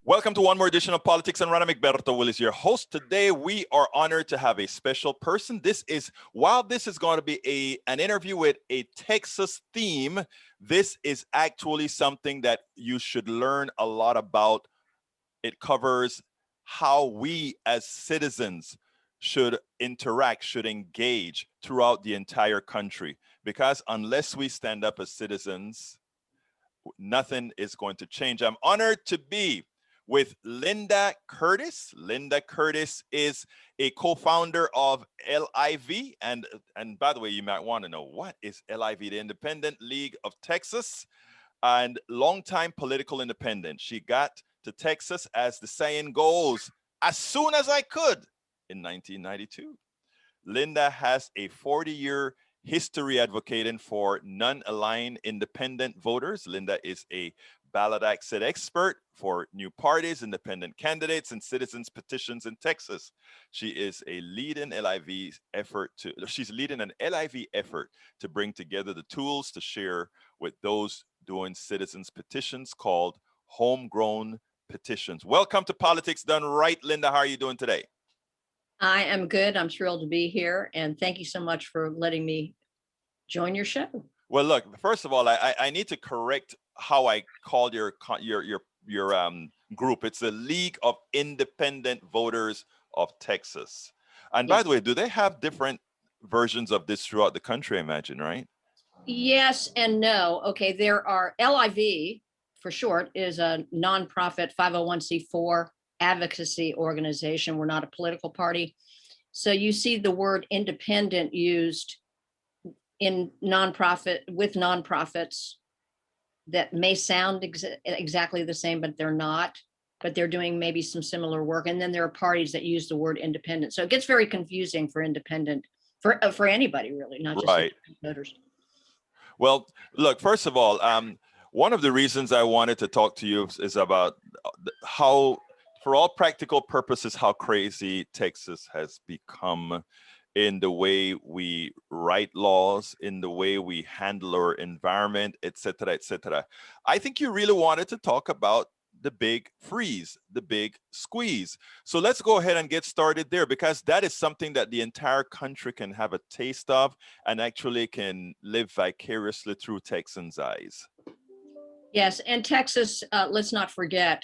Welcome to one more edition of Politics and Rana. Egberto Will is your host. Today, we are honored to have a special person. While this is going to be an interview with a Texas theme, this is actually something that you should learn a lot about. It covers how we as citizens should interact, should engage throughout the entire country. Because unless we stand up as citizens, nothing is going to change. I'm honored to be with Linda Curtis. Linda Curtis is a co-founder of LIV. And by the way, you might want to know, what is LIV? The Independent League of Texas, and longtime political independent. She got to Texas, as the saying goes, as soon as I could in 1992. Linda has a 40-year history advocating for non-aligned independent voters. Linda is a ballot access expert for new parties, independent candidates, and citizens petitions in Texas. She is leading an LIV effort to bring together the tools to share with those doing citizens petitions called homegrown petitions. Welcome to Politics Done Right, Linda. How are you doing today? I am good. I'm thrilled to be here, and thank you so much for letting me join your show. Well, look, first of all, I need to correct how I called your group. It's the League of Independent Voters of Texas. And by the way, do they have different versions of this throughout the country, I imagine, right? Yes and no. Okay, there are LIV, for short, is a nonprofit 501c4 advocacy organization. We're not a political party. So you see the word independent used in nonprofits that may sound exactly the same, but they're not, but they're doing maybe some similar work. And then there are parties that use the word independent. So it gets very confusing for independent, for anybody really, not just right. voters. Well, look, first of all, one of the reasons I wanted to talk to you is about how, for all practical purposes, how crazy Texas has become in the way we write laws, in the way we handle our environment, et cetera, et cetera. I think you really wanted to talk about the big freeze, the big squeeze. So let's go ahead and get started there, because that is something that the entire country can have a taste of and actually can live vicariously through Texans' eyes. Yes, and Texas, let's not forget,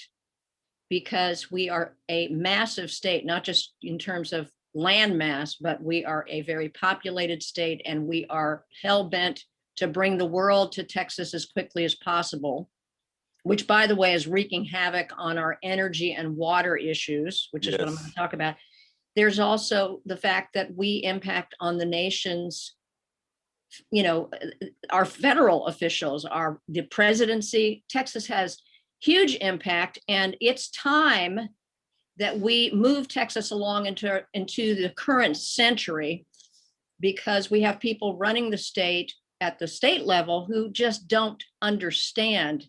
because we are a massive state, not just in terms of land mass, but we are a very populated state, and we are hell-bent to bring the world to Texas as quickly as possible, which, by the way, is wreaking havoc on our energy and water issues, which is what I'm going to talk about. There's also the fact that we impact on the nation's, our federal officials, the presidency. Texas has huge impact, and it's time that we move Texas along into the current century, because we have people running the state at the state level who just don't understand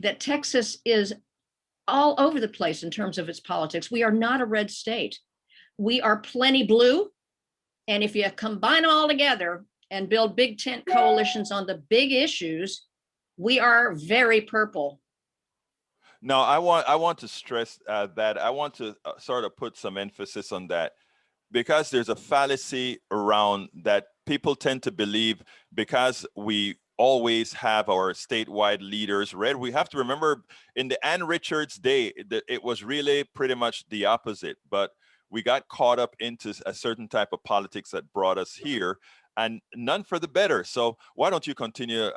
that Texas is all over the place in terms of its politics. We are not a red state. We are plenty blue. And if you combine them all together and build big tent coalitions on the big issues, we are very purple. No, I want to stress that. I want to sort of put some emphasis on that, because there's a fallacy around that. People tend to believe because we always have our statewide leaders red. We have to remember, in the Ann Richards day, it was really pretty much the opposite, but we got caught up into a certain type of politics that brought us here, and none for the better. So why don't you continue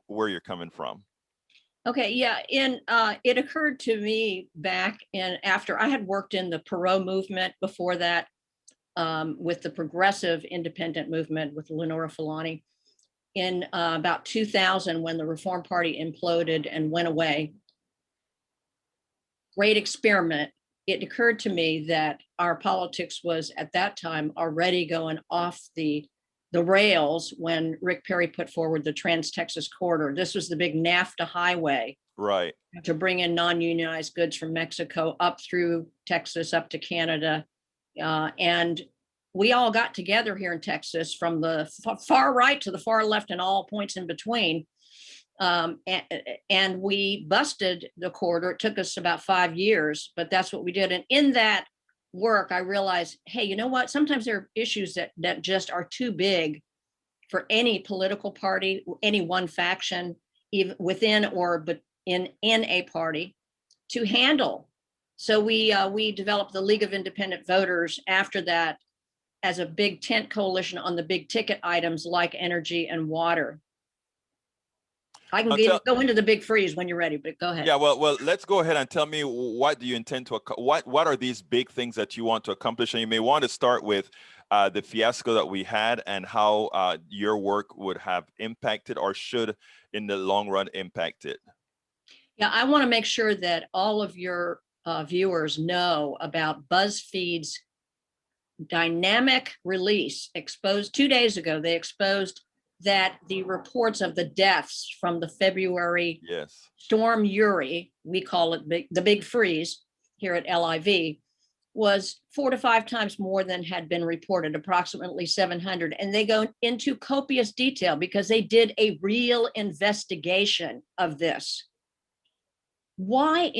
where you're coming from? Okay, yeah, it occurred to me back after I had worked in the Perot movement before that, with the progressive independent movement with Lenora Fulani, in about 2000, when the Reform Party imploded and went away. Great experiment. It occurred to me that our politics was at that time already going off the rails when Rick Perry put forward the Trans-Texas Corridor. This was the big NAFTA highway, right, to bring in non-unionized goods from Mexico up through Texas, up to Canada. And we all got together here in Texas, from the far right to the far left and all points in between, And we busted the corridor. It took us about 5 years, but that's what we did. And in that work, I realized, hey, you know what? Sometimes there are issues that just are too big for any political party, any one faction, even within or but in a party, to handle. So we developed the League of Independent Voters after that as a big tent coalition on the big ticket items like energy and water. I can go into the big freeze when you're ready, but go ahead. Yeah, well, let's go ahead and tell me, what do you intend to, what are these big things that you want to accomplish? And you may want to start with the fiasco that we had and how your work would have impacted or should in the long run impact it. Yeah, I want to make sure that all of your viewers know about BuzzFeed's dynamic release exposed 2 days ago. They exposed that the reports of the deaths from the February Storm Uri, we call it the big freeze here at LIV, was 4 to 5 times more than had been reported, approximately 700. And they go into copious detail because they did a real investigation of this. Why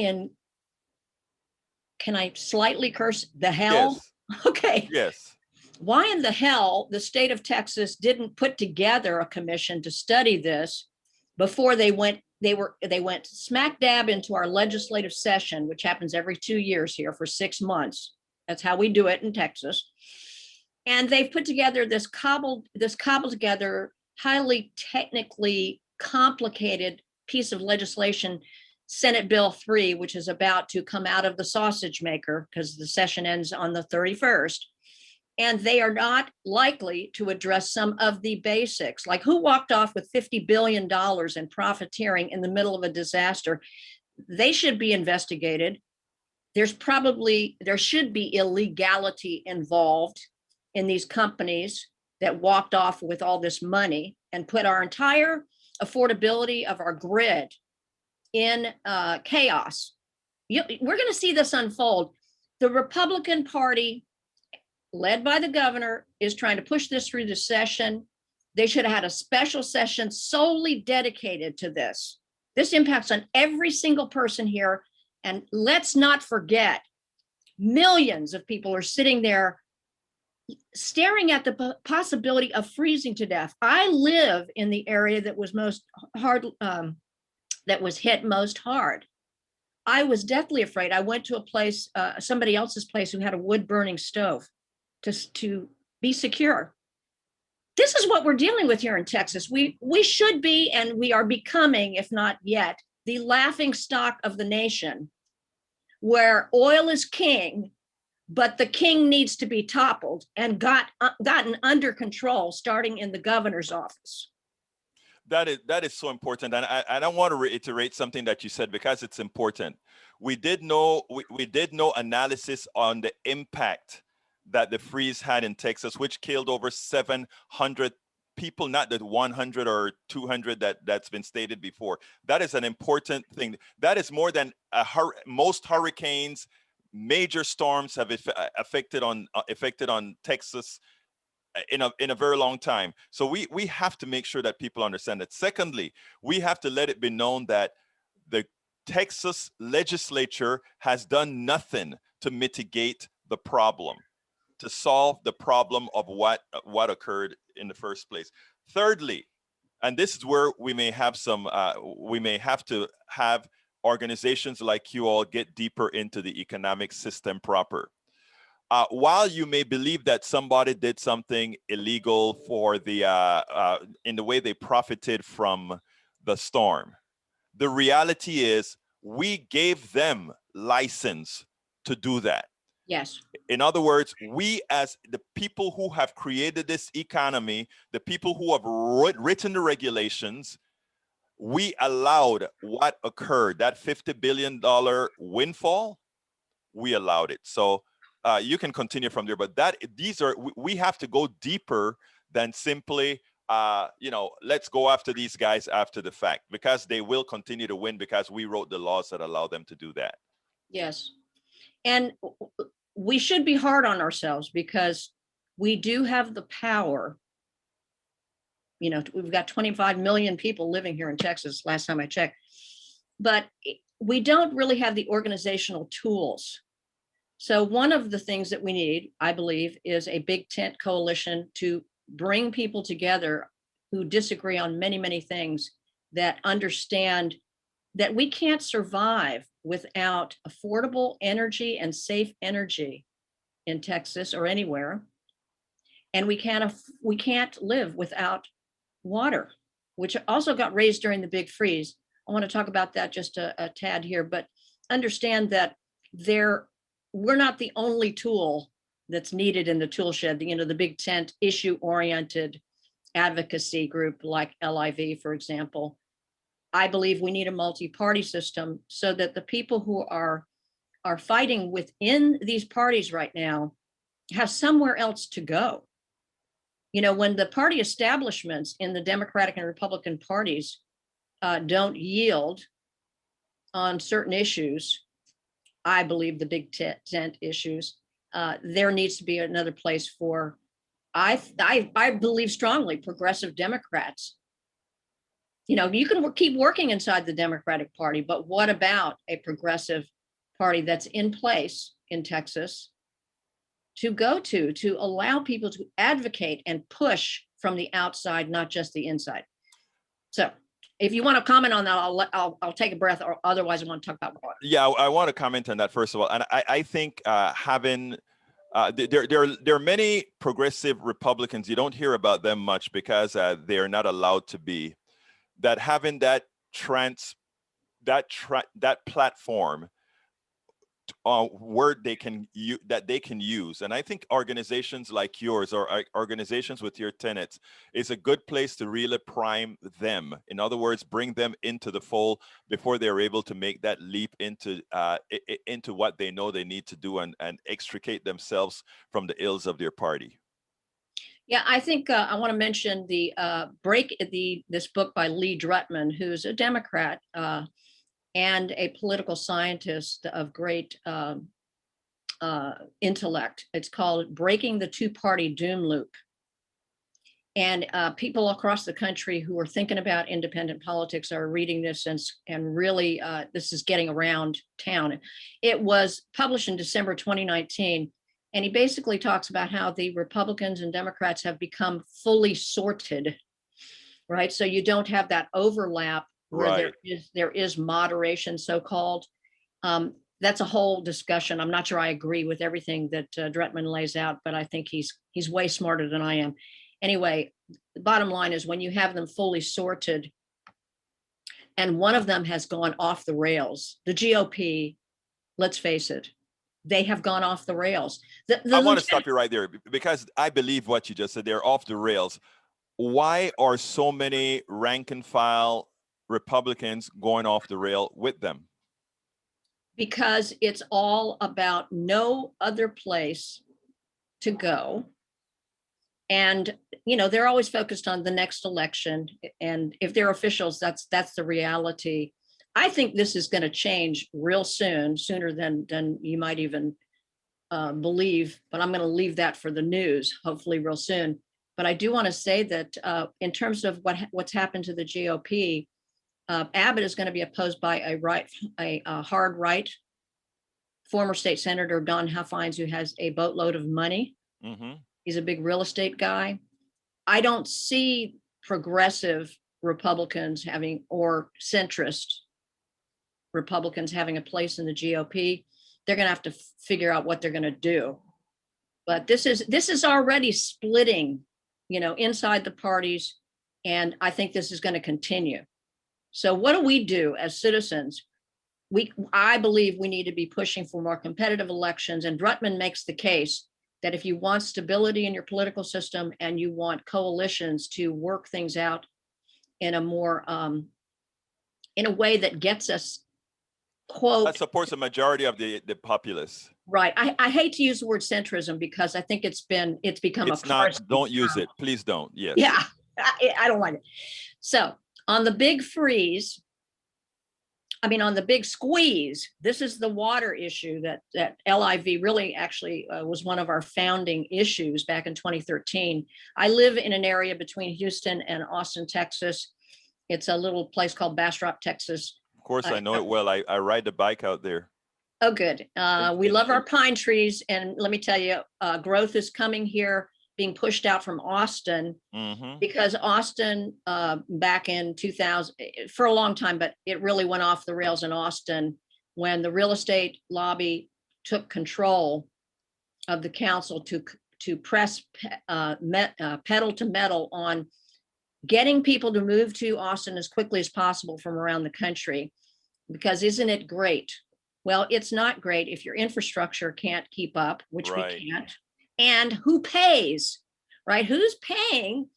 can I slightly curse the hell? Yes. Okay. Yes. Why in the hell the state of Texas didn't put together a commission to study this before they went smack dab into our legislative session, which happens every 2 years here for 6 months. That's how we do it in Texas. And they've put together this cobbled together, highly technically complicated piece of legislation, Senate Bill 3, which is about to come out of the sausage maker because the session ends on the 31st. And they are not likely to address some of the basics, like who walked off with $50 billion in profiteering in the middle of a disaster. They should be investigated. There should be illegality involved in these companies that walked off with all this money and put our entire affordability of our grid in chaos. We're going to see this unfold. The Republican Party, led by the governor, is trying to push this through the session. They should have had a special session solely dedicated to this. This impacts on every single person here. And let's not forget, millions of people are sitting there staring at the possibility of freezing to death. I live in the area that was hit most hard. I was deathly afraid. I went to a place, somebody else's place, who had a wood burning stove to be secure. This is what we're dealing with here in Texas. We should be, and we are becoming, if not yet, the laughing stock of the nation, where oil is king, but the king needs to be toppled and gotten under control, starting in the governor's office. That is so important, and I want to reiterate something that you said because it's important. We did know analysis on the impact that the freeze had in Texas, which killed over 700 people, not the 100 or 200 that's been stated before. That is an important thing. That is more than most hurricanes, major storms have affected on Texas in a very long time. So we have to make sure that people understand that. Secondly, we have to let it be known that the Texas legislature has done nothing to mitigate the problem, to solve the problem of what occurred in the first place. Thirdly, and this is where we may have to have organizations like you all get deeper into the economic system proper. While you may believe that somebody did something illegal for in the way they profited from the storm, the reality is we gave them license to do that. Yes. In other words, we as the people who have created this economy, the people who have written the regulations, we allowed what occurred, that $50 billion windfall, we allowed it. So you can continue from there, but we have to go deeper than simply, let's go after these guys after the fact, because they will continue to win because we wrote the laws that allow them to do that. Yes. And we should be hard on ourselves because we do have the power You know, we've got 25 million people living here in Texas, last time I checked. But we don't really have the organizational tools. So one of the things that we need, I believe, is a big tent coalition to bring people together who disagree on many, many things, that understand that we can't survive without affordable energy and safe energy in Texas or anywhere. And we can't live without water, which also got raised during the big freeze. I want to talk about that just a tad here, but understand that we're not the only tool that's needed in the tool shed. You know, the big tent issue-oriented advocacy group like LIV, for example. I believe we need a multi-party system so that the people who are fighting within these parties right now have somewhere else to go. You know, when the party establishments in the Democratic and Republican parties don't yield on certain issues, I believe the big tent issues, there needs to be another place for, I believe strongly, progressive Democrats. You know, you can keep working inside the Democratic Party, but what about a progressive party that's in place in Texas to go to allow people to advocate and push from the outside, not just the inside? So if you want to comment on that, I'll take a breath, or otherwise I want to talk about more. Yeah, I want to comment on that first of all. And I think having, there are many progressive Republicans, you don't hear about them much because they're not allowed to be, that having that platform where they can use. And I think organizations like yours, or organizations with your tenets, is a good place to really prime them. In other words, bring them into the fold before they're able to make that leap into what they know they need to do and extricate themselves from the ills of their party. Yeah, I think I want to mention this book by Lee Drutman, who's a Democrat and a political scientist of great intellect. It's called Breaking the Two-Party Doom Loop. And people across the country who are thinking about independent politics are reading this, and really this is getting around town. It was published in December 2019. And he basically talks about how the Republicans and Democrats have become fully sorted, right? So you don't have that overlap where Right. there is moderation, so-called. That's a whole discussion. I'm not sure I agree with everything that Drutman lays out, but I think he's way smarter than I am. Anyway, the bottom line is when you have them fully sorted, and one of them has gone off the rails, the GOP, let's face it, they have gone off the rails. I want to stop you right there because I believe what you just said. They're off the rails. Why are so many rank and file Republicans going off the rail with them? Because it's all about no other place to go. And, you know, they're always focused on the next election. And if they're officials, that's the reality. I think this is going to change real soon, sooner than you might even believe, but I'm going to leave that for the news, hopefully real soon. But I do want to say that in terms of what's happened to the GOP, Abbott is going to be opposed by a hard right former state senator, Don Huffines, who has a boatload of money. Mm-hmm. He's a big real estate guy. I don't see progressive Republicans or centrist Republicans having a place in the GOP. They're going to have to figure out what they're going to do. But this is already splitting, you know, inside the parties, and I think this is going to continue. So what do we do as citizens? I believe we need to be pushing for more competitive elections, and Drutman makes the case that if you want stability in your political system and you want coalitions to work things out in a more in a way that gets us, quote, that supports a majority of the populace. Right. I hate to use the word centrism because I think it's become it's not. Don't use it, please. Don't. Yes. Yeah, I don't like it. So on the big freeze, I mean, on the big squeeze, this is the water issue that LIV really actually was one of our founding issues back in 2013. I live in an area between Houston and Austin, Texas. It's a little place called Bastrop, Texas. Of course, I know it well. I ride the bike out there. Oh, good. We love our pine trees. And let me tell you, growth is coming here, being pushed out from Austin, because Austin back in 2000, for a long time, but it really went off the rails in Austin when the real estate lobby took control of the council to press pedal to metal on getting people to move to Austin as quickly as possible from around the country. Because isn't it great? Well, it's not great if your infrastructure can't keep up, which we can't. And who pays, right? Who's paying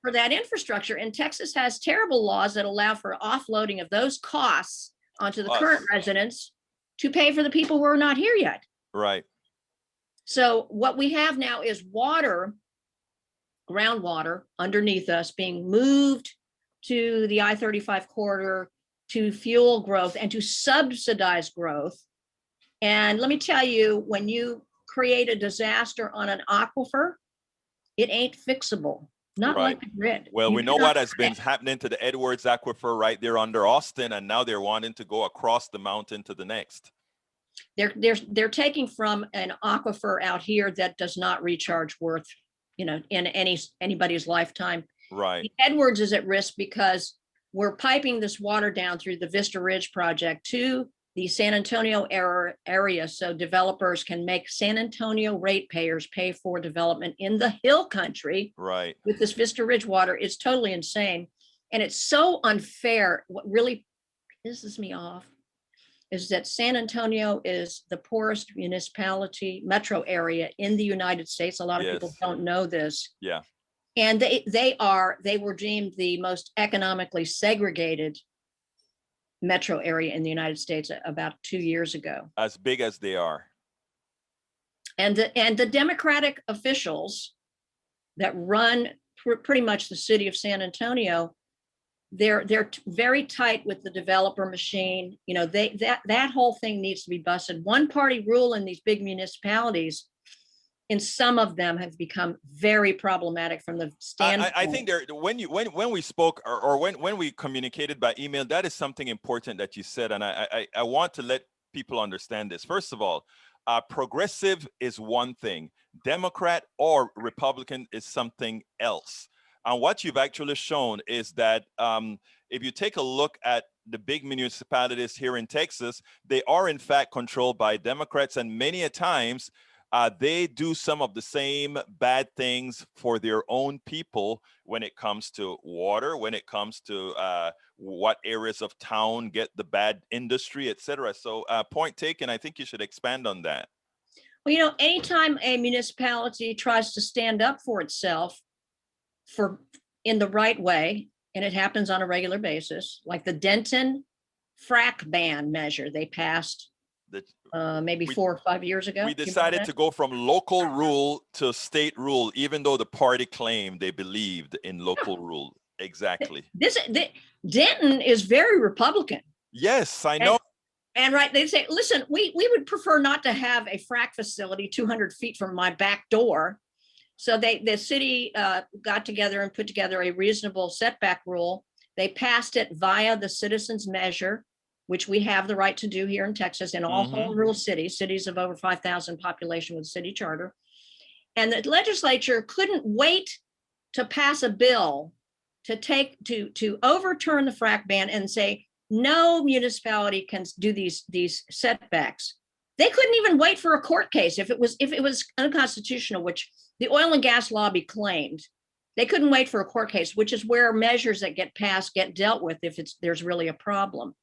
for that infrastructure? And Texas has terrible laws that allow for offloading of those costs onto the current residents to pay for the people who are not here yet. Right. So what we have now is water, groundwater underneath us being moved to the I-35 corridor to fuel growth and to subsidize growth. And let me tell you, when you create a disaster on an aquifer, it ain't fixable. Not like the grid. Well, we know what has been happening to the Edwards Aquifer right there under Austin, and now they're wanting to go across the mountain to the next. They're taking from an aquifer out here that does not recharge worth, in anybody's lifetime. Right. The Edwards is at risk because we're piping this water down through the Vista Ridge project to the San Antonio area, so developers can make San Antonio ratepayers pay for development in the hill country. Right. With this Vista Ridge water. It's totally insane. And it's so unfair. What really pisses me off is that San Antonio is the poorest municipality, metro area in the United States. A lot of people don't know this. Yeah. And they were deemed the most economically segregated metro area in the United States about 2 years ago. As big as they are. And the Democratic officials that run pretty much the city of San Antonio, they're very tight with the developer machine. That whole thing needs to be busted. One party rule in these big municipalities, in some of them, have become very problematic from the standpoint. I think when we spoke or when we communicated by email, that is something important that you said, and I want to let people understand this. First of all, progressive is one thing, Democrat or Republican is something else. And what you've actually shown is that if you take a look at the big municipalities here in Texas, they are in fact controlled by Democrats, and many a times they do some of the same bad things for their own people when it comes to water, when it comes to what areas of town get the bad industry, etc. So point taken. I think you should expand on that. Well, anytime a municipality tries to stand up for itself in the right way, and it happens on a regular basis, like the Denton frack ban measure they passed maybe 4 or 5 years ago. We decided to go from local rule to state rule, even though the party claimed they believed in local rule. Exactly. Denton is very Republican. Yes, I know. And right, they say, listen, we would prefer not to have a frack facility 200 feet from my back door. So the city got together and put together a reasonable setback rule. They passed it via the citizens measure, which we have the right to do here in Texas in all home rule cities of over 5,000 population with city charter. And the legislature couldn't wait to pass a bill to overturn the frack ban and say, no municipality can do these setbacks. They couldn't even wait for a court case if it was unconstitutional, which the oil and gas lobby claimed. They couldn't wait for a court case, which is where measures that get passed get dealt with if there's really a problem.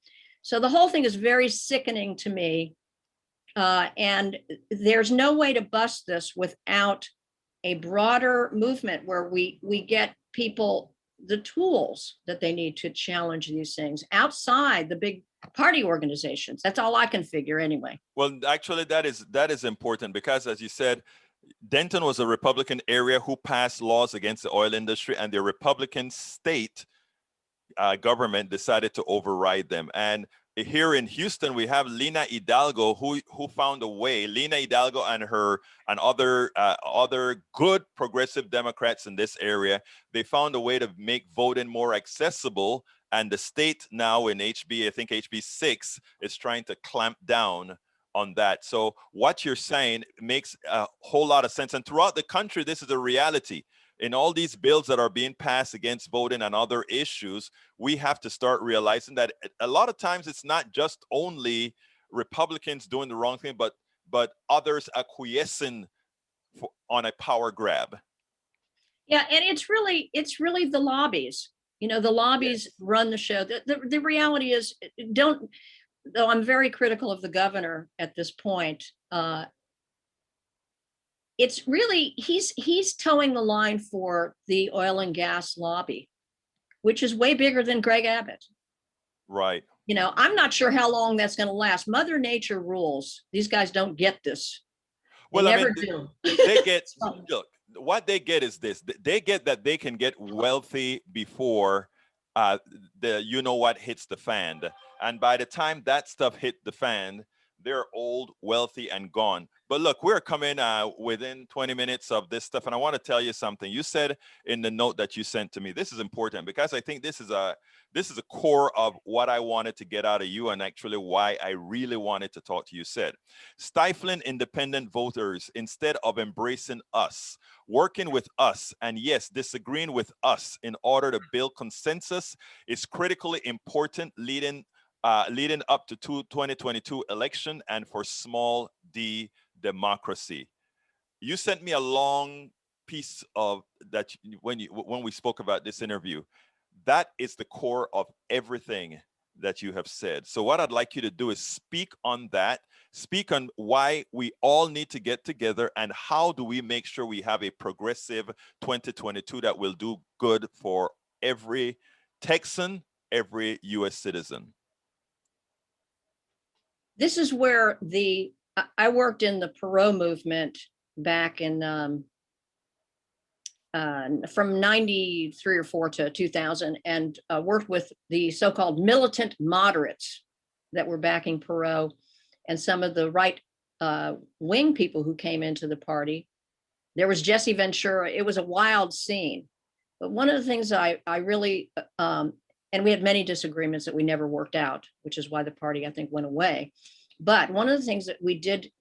So the whole thing is very sickening to me. And there's no way to bust this without a broader movement where we get people the tools that they need to challenge these things outside the big party organizations. That's all I can figure anyway. Well, actually, that is important because, as you said, Denton was a Republican area who passed laws against the oil industry, and the Republican state government decided to override them. And here in Houston, we have Lina Hidalgo, who found a way. Lina Hidalgo and other good progressive Democrats in this area, they found a way to make voting more accessible. And the state now in HB, I think HB 6, is trying to clamp down on that. So what you're saying makes a whole lot of sense. And throughout the country, this is a reality. In all these bills that are being passed against voting and other issues, we have to start realizing that a lot of times it's not just only Republicans doing the wrong thing, but others acquiescing on a power grab. Yeah, and it's really the lobbies. You know, the lobbies Yes. run the show. The reality is, though I'm very critical of the governor at this point, it's really he's towing the line for the oil and gas lobby, which is way bigger than Greg Abbott. Right. You know, I'm not sure how long that's going to last. Mother Nature rules. These guys don't get this. They Well, I never mean, do. they get, look, what they get is this. They get that they can get wealthy before the you know what hits the fan. And by the time that stuff hit the fan, they're old, wealthy, and gone. But look, we're coming within 20 minutes of this stuff. And I want to tell you something. You said in the note that you sent to me, this is important because I think this is a core of what I wanted to get out of you, and actually why I really wanted to talk to you. Said, stifling independent voters instead of embracing us, working with us, and yes, disagreeing with us in order to build consensus is critically important leading up to 2022 election and for small d democracy. You sent me a long piece of that when we spoke about this interview. That is the core of everything that you have said. So what I'd like you to do is speak on that, speak on why we all need to get together and how do we make sure we have a progressive 2022 that will do good for every Texan, every US citizen. This is where I worked in the Perot movement back in from 93 or 4 to 2000, and worked with the so-called militant moderates that were backing Perot and some of the right wing people who came into the party. There was Jesse Ventura. It was a wild scene. But one of the things I really, and we had many disagreements that we never worked out, which is why the party, I think, went away. But one of the things that we did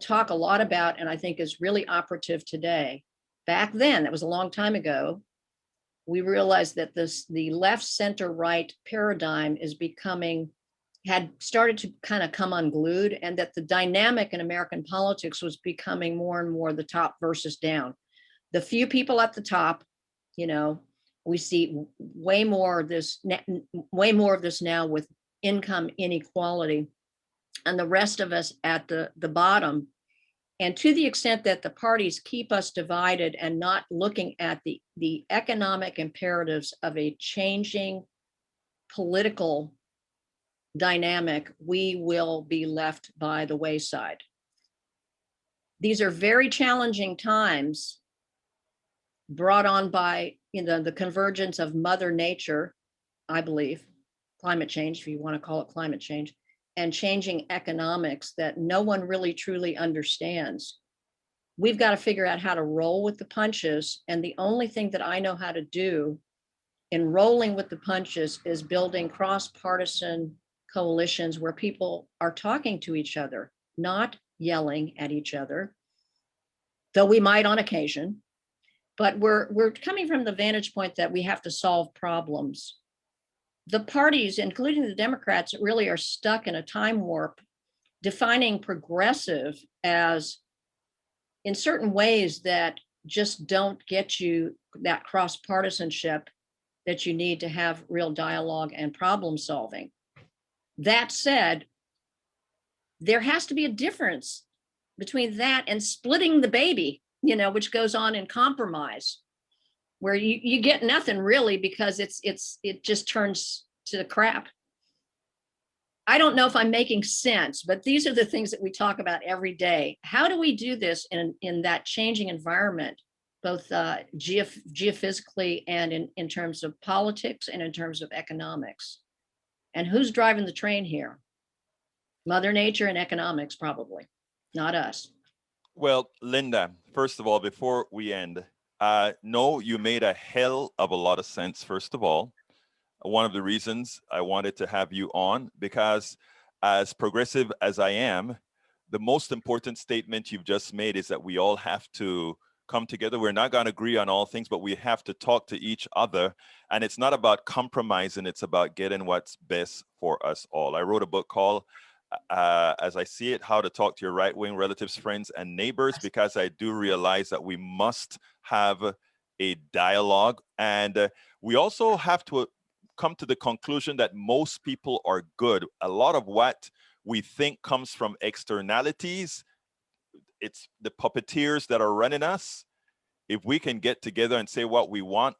talk a lot about, and I think is really operative today, back then, that was a long time ago, we realized that the left, center, right paradigm had started to kind of come unglued, and that the dynamic in American politics was becoming more and more the top versus down. The few people at the top, you know, we see way more of this now with income inequality, and the rest of us at the bottom. And to the extent that the parties keep us divided and not looking at the economic imperatives of a changing political dynamic, we will be left by the wayside. These are very challenging times brought on by, you know, the convergence of Mother Nature, I believe, climate change, if you want to call it climate change, and changing economics that no one really truly understands. We've got to figure out how to roll with the punches. And the only thing that I know how to do in rolling with the punches is building cross-partisan coalitions where people are talking to each other, not yelling at each other, though we might on occasion. But we're coming from the vantage point that we have to solve problems. The parties, including the Democrats, really are stuck in a time warp, defining progressive as in certain ways that just don't get you that cross-partisanship that you need to have real dialogue and problem solving. That said, there has to be a difference between that and splitting the baby, you know, which goes on in compromise, where you get nothing really because it just turns to crap. I don't know if I'm making sense, but these are the things that we talk about every day. How do we do this in that changing environment, both geophysically and in terms of politics and in terms of economics? And who's driving the train here? Mother Nature and economics, probably, not us. Well, Linda, first of all, before we end, no, you made a hell of a lot of sense, first of all. One of the reasons I wanted to have you on, because as progressive as I am, the most important statement you've just made is that we all have to come together. We're not going to agree on all things, but we have to talk to each other. And it's not about compromising, it's about getting what's best for us all. I wrote a book called as I see it, How to Talk to Your Right-Wing Relatives, Friends, and Neighbors, because I do realize that we must have a dialogue. And we also have to come to the conclusion that most people are good. A lot of what we think comes from externalities. It's the puppeteers that are running us. If we can get together and say what we want,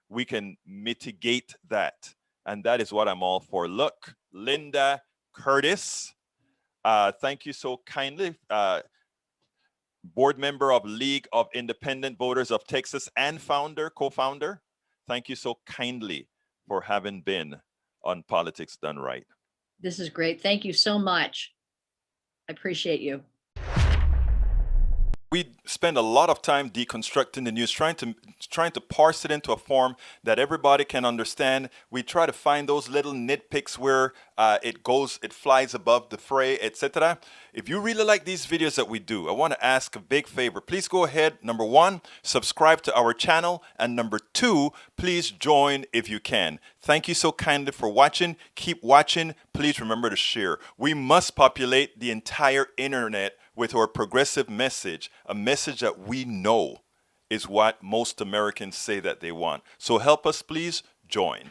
we can mitigate that. And that is what I'm all for. Look, Linda Curtis, thank you so kindly. Board member of League of Independent Voters of Texas and co-founder. Thank you so kindly for having been on Politics Done Right. This is great. Thank you so much. I appreciate you. We spend a lot of time deconstructing the news, trying to parse it into a form that everybody can understand. We try to find those little nitpicks where it flies above the fray, etc. If you really like these videos that we do, I want to ask a big favor. Please go ahead. Number one, subscribe to our channel. And number two, please join if you can. Thank you so kindly for watching. Keep watching. Please remember to share. We must populate the entire internet with our progressive message, a message that we know is what most Americans say that they want. So help us, please join.